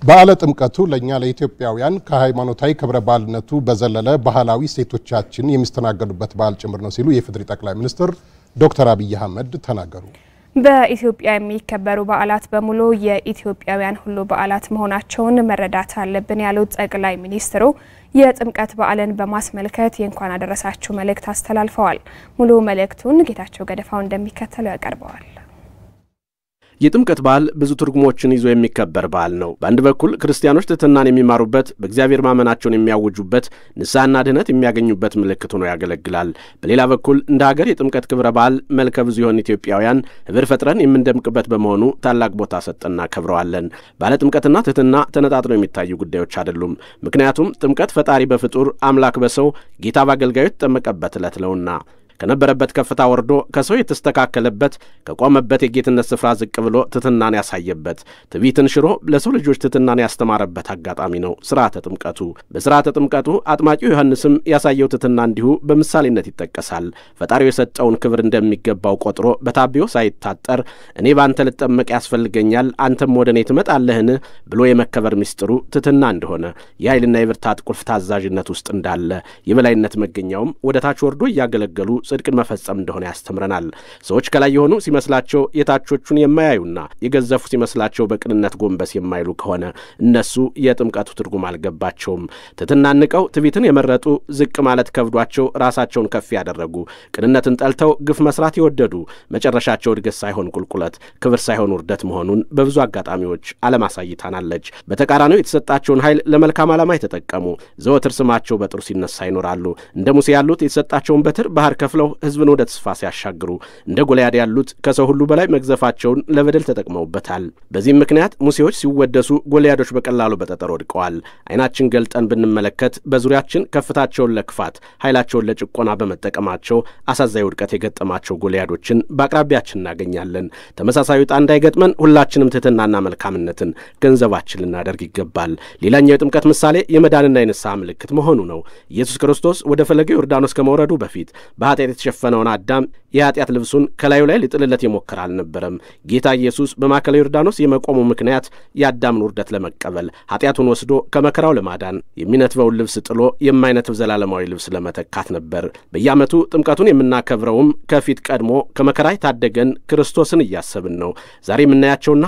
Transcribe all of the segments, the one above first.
በዓለ ጥምቀቱ ለኛ ለኢትዮጵያውያን ከሃይማኖታዊ ክብረ በዓልነቱ በዘለለ ባህላዊ ሴቶቻችን የሚስተናገዱበት በዓል ጭምር ነው ሲሉ የፌዴራል ጠቅላይ ሚኒስትር ዶክተር አብይ አህመድ ተናገሩ። በኢትዮጵያ የሚከበሩ በዓላት በሙሉ የኢትዮጵያውያን ሁሉ በዓላት መሆናቸውን መረዳት አለብን ያሉት ጠቅላይ ሚኒስትሩ የጥምቀት በዓልን በማስመልከት የእንኳን አደረሳችሁ መልእክት አስተላልፈዋል። ሙሉ መልእክቱን ጌታቸው ገደፋው እንደሚከተለው ያቀርበዋል። የጥምቀት በዓል ብዙ ትርጉሞችን ይዞ የሚከበር በዓል ነው። በአንድ በኩል ክርስቲያኖች ትሕትናን የሚማሩበት፣ በእግዚአብሔር ማመናቸውን የሚያውጁበት፣ ንስሐና ድኅነት የሚያገኙበት ምልክት ሆኖ ያገለግላል። በሌላ በኩል እንደ ሀገር የጥምቀት ክብረ በዓል መልከ ብዙ የሆኑ ኢትዮጵያውያን ህብር ፈጥረን የምንደምቅበት በመሆኑ ታላቅ ቦታ ሰጠና ከብረዋለን። ባለ ጥምቀትና ትሕትና ተነጣጥለው የሚታዩ ጉዳዮች አይደሉም። ምክንያቱም ጥምቀት ፈጣሪ በፍጡር አምላክ በሰው ጌታ በአገልጋዮች ተጠመቀበት ዕለት ነውና ከነበረበት ከፍታ ወርዶ ከሰው የተስተካከለበት ከቆመበት የጌትነት ስፍራ ዝቅ ብሎ ትሕትናን ያሳየበት ትዕቢትን ሽሮ ለሰው ልጆች ትሕትናን ያስተማረበት አጋጣሚ ነው ሥርዓተ ጥምቀቱ። በሥርዓተ ጥምቀቱ አጥማቂው ዮሐንስም ያሳየው ትሕትና እንዲሁ በምሳሌነት ይጠቀሳል። ፈጣሪው የሰጠውን ክብር እንደሚገባው ቆጥሮ በታቢዮ ሳይታጠር እኔ ባንተ ልጠመቅ ያስፈልገኛል አንተም ወደ እኔ ትመጣለህን ብሎ የመከበር ምስጢሩ ትሕትና እንደሆነ የኃይልና የብርታት ቁልፍ ታዛዥነት ውስጥ እንዳለ የበላይነት መገኛውም ወደ ታች ወርዶ እያገለገሉ ጽድቅን መፈጸም እንደሆነ ያስተምረናል። ሰዎች ከላይ የሆኑ ሲመስላቸው የታቾቹን የማያዩና የገዘፉ ሲመስላቸው በቅንነት ጎንበስ የማይሉ ከሆነ እነሱ የጥምቀቱ ትርጉም አልገባቸውም። ትሕትናን ንቀው ትዕቢትን የመረጡ ዝቅ ማለት ከብዷቸው ራሳቸውን ከፍ ያደረጉ ቅንነትን ጠልተው ግፍ መስራት የወደዱ መጨረሻቸው እድገት ሳይሆን ቁልቁለት፣ ክብር ሳይሆን ውርደት መሆኑን በብዙ አጋጣሚዎች ዓለም አሳይታናለች። በተቃራኒው የተሰጣቸውን ኃይል ለመልካም ዓላማ የተጠቀሙ ዘወትር ስማቸው በጥሩ ሲነሳ ይኖራሉ። እንደ ሙሴ ያሉት የተሰጣቸውን በትር ባህር ከፍለው ሕዝብን ወደ ተስፋ ሲያሻግሩ፣ እንደ ጎልያድ ያሉት ከሰው ሁሉ በላይ መግዘፋቸውን ለበደል ተጠቅመውበታል። በዚህም ምክንያት ሙሴዎች ሲወደሱ ጎልያዶች በቀላሉ በጠጠር ወድቀዋል። ዓይናችን ገልጠን ብንመለከት በዙሪያችን ከፍታቸውን ለክፋት ኃይላቸውን ለጭቆና በመጠቀማቸው አሳዛኝ ውድቀት የገጠማቸው ጎልያዶችን በአቅራቢያችን እናገኛለን። ተመሳሳዩ ዕጣ እንዳይገጥመን ሁላችንም ትሕትናና መልካምነትን ገንዘባችን ልናደርግ ይገባል። ሌላኛው የጥምቀት ምሳሌ የመዳንና የንስሐ ምልክት መሆኑ ነው። ኢየሱስ ክርስቶስ ወደ ፈለገ ዮርዳኖስ ከመውረዱ በፊት በኃጢአት የተሸፈነውን አዳም የኃጢአት ልብሱን ከላዩ ላይ ሊጥልለት የሞከረ አልነበረም። ጌታ ኢየሱስ በማዕከለ ዮርዳኖስ የመቆሙ ምክንያት የአዳምን ውርደት ለመቀበል ኃጢአቱን ወስዶ ከመከራው ለማዳን የሚነትበውን ልብስ ጥሎ የማይነትብ ዘላለማዊ ልብስ ለመተካት ነበር። በየዓመቱ ጥምቀቱን የምናከብረውም ከፊት ቀድሞ ከመከራ የታደገን ክርስቶስን እያሰብን ነው። ዛሬ የምናያቸውና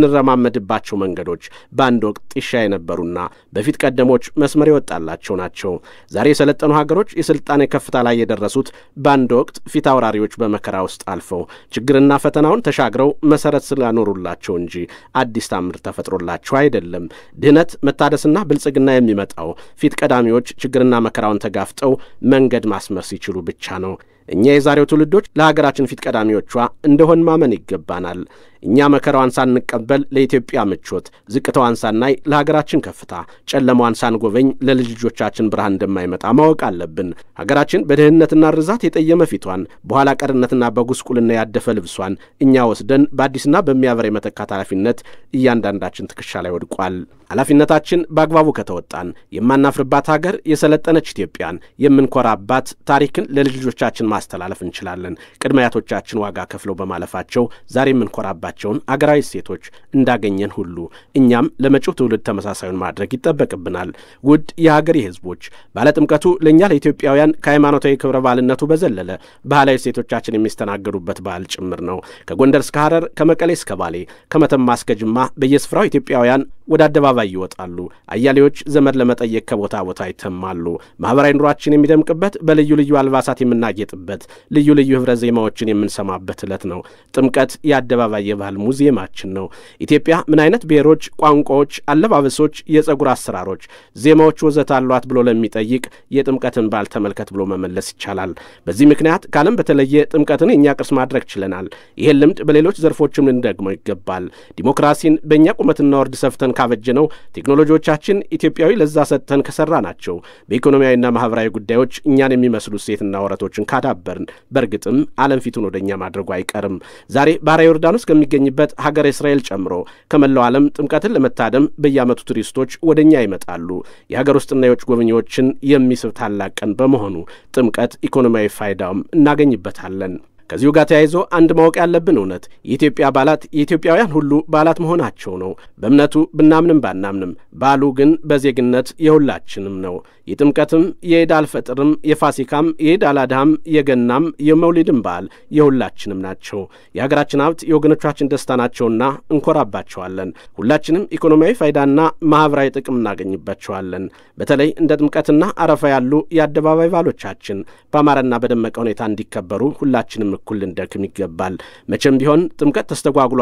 የምንረማመድባቸው መንገዶች በአንድ ወቅት ጢሻ የነበሩና በፊት ቀደሞች መስመር የወጣላቸው ናቸው። ዛሬ የሰለጠኑ ሀገሮች የሥልጣኔ ከፍታ ላይ የደረሱት በአንድ ወቅት ፊት አውራሪዎች በመከራ ውስጥ አልፈው ችግርና ፈተናውን ተሻግረው መሰረት ስላኖሩላቸው እንጂ አዲስ ታምር ተፈጥሮላቸው አይደለም። ድህነት መታደስና ብልጽግና የሚመጣው ፊት ቀዳሚዎች ችግርና መከራውን ተጋፍጠው መንገድ ማስመር ሲችሉ ብቻ ነው። እኛ የዛሬው ትውልዶች ለሀገራችን ፊት ቀዳሚዎቿ እንደሆን ማመን ይገባናል። እኛ መከራዋን ሳንቀበል ለኢትዮጵያ ምቾት፣ ዝቅታዋን ሳናይ ለሀገራችን ከፍታ፣ ጨለማዋን ሳንጎበኝ ለልጅ ልጆቻችን ብርሃን እንደማይመጣ ማወቅ አለብን። ሀገራችን በድህነትና ርዛት የጠየመ ፊቷን፣ በኋላ ቀርነትና በጉስቁልና ያደፈ ልብሷን እኛ ወስደን በአዲስና በሚያበራ የመተካት ኃላፊነት እያንዳንዳችን ትከሻ ላይ ወድቋል። ኃላፊነታችን በአግባቡ ከተወጣን የማናፍርባት ሀገር፣ የሰለጠነች ኢትዮጵያን የምንኮራባት ታሪክን ለልጅ ልጆቻችን ማስተላለፍ እንችላለን። ቅድመ አያቶቻችን ዋጋ ከፍለው በማለፋቸው ዛሬ የምንኮራባቸውን አገራዊ እሴቶች እንዳገኘን ሁሉ እኛም ለመጪው ትውልድ ተመሳሳዩን ማድረግ ይጠበቅብናል። ውድ የሀገሬ ሕዝቦች፣ ባለ ጥምቀቱ ለእኛ ለኢትዮጵያውያን ከሃይማኖታዊ ክብረ በዓልነቱ በዘለለ ባህላዊ እሴቶቻችን የሚስተናገዱበት በዓል ጭምር ነው። ከጎንደር እስከ ሐረር፣ ከመቀሌ እስከ ባሌ፣ ከመተማ እስከ ጅማ በየስፍራው ኢትዮጵያውያን ወደ አደባባይ ይወጣሉ። አያሌዎች ዘመድ ለመጠየቅ ከቦታ ቦታ ይተማሉ። ማህበራዊ ኑሯችን የሚደምቅበት፣ በልዩ ልዩ አልባሳት የምናጌጥበት፣ ልዩ ልዩ ህብረ ዜማዎችን የምንሰማበት ዕለት ነው። ጥምቀት የአደባባይ የባህል ሙዚየማችን ነው። ኢትዮጵያ ምን አይነት ብሔሮች፣ ቋንቋዎች፣ አለባበሶች፣ የጸጉር አሰራሮች፣ ዜማዎች ወዘተ አሏት ብሎ ለሚጠይቅ የጥምቀትን በዓል ተመልከት ብሎ መመለስ ይቻላል። በዚህ ምክንያት ከዓለም በተለየ ጥምቀትን የእኛ ቅርስ ማድረግ ችለናል። ይህን ልምድ በሌሎች ዘርፎችም ልንደግመው ይገባል። ዲሞክራሲን በእኛ ቁመትና ወርድ ሰፍተን ካበጀነው፣ ቴክኖሎጂዎቻችን ኢትዮጵያዊ ለዛ ሰጥተን ከሰራ ናቸው። በኢኮኖሚያዊና ማህበራዊ ጉዳዮች እኛን የሚመስሉ ሴትና ወረቶችን ካዳበርን በእርግጥም ዓለም ፊቱን ወደኛ ማድረጉ አይቀርም። ዛሬ ባሕረ ዮርዳኖስ ከሚገኝበት ሀገር እስራኤል ጨምሮ ከመላው ዓለም ጥምቀትን ለመታደም በየዓመቱ ቱሪስቶች ወደኛ ይመጣሉ። የሀገር ውስጥና የውጭ ጎብኚዎችን የሚስብ ታላቅ ቀን በመሆኑ ጥምቀት ኢኮኖሚያዊ ፋይዳውም እናገኝበታለን። ከዚሁ ጋር ተያይዞ አንድ ማወቅ ያለብን እውነት የኢትዮጵያ በዓላት የኢትዮጵያውያን ሁሉ በዓላት መሆናቸው ነው። በእምነቱ ብናምንም ባናምንም በዓሉ ግን በዜግነት የሁላችንም ነው። የጥምቀትም የኢድ አልፈጥርም የፋሲካም የኢድ አልአድሃም የገናም የመውሊድም በዓል የሁላችንም ናቸው። የሀገራችን ሀብት የወገኖቻችን ደስታ ናቸውና እንኮራባቸዋለን። ሁላችንም ኢኮኖሚያዊ ፋይዳና ማህበራዊ ጥቅም እናገኝባቸዋለን። በተለይ እንደ ጥምቀትና አረፋ ያሉ የአደባባይ በዓሎቻችን በአማረና በደመቀ ሁኔታ እንዲከበሩ ሁላችንም እኩል ልንደክም ይገባል። መቼም ቢሆን ጥምቀት ተስተጓጉሎ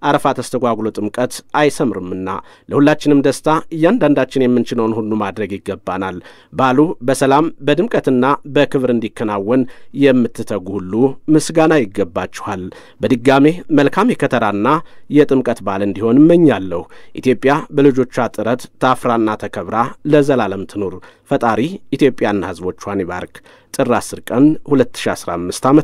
አረፋ ተስተጓጉሎ ጥምቀት አይሰምርምና ለሁላችንም ደስታ እያንዳንዳችን የምንችለውን ሁሉ ማድረግ ይገባናል። በዓሉ በሰላም በድምቀትና በክብር እንዲከናወን የምትተጉ ሁሉ ምስጋና ይገባችኋል። በድጋሜ መልካም የከተራና የጥምቀት በዓል እንዲሆን እመኛለሁ። ኢትዮጵያ በልጆቿ ጥረት ታፍራና ተከብራ ለዘላለም ትኑር። ፈጣሪ ኢትዮጵያና ሕዝቦቿን ይባርክ። ጥር 10 ቀን 2015 ዓ.ም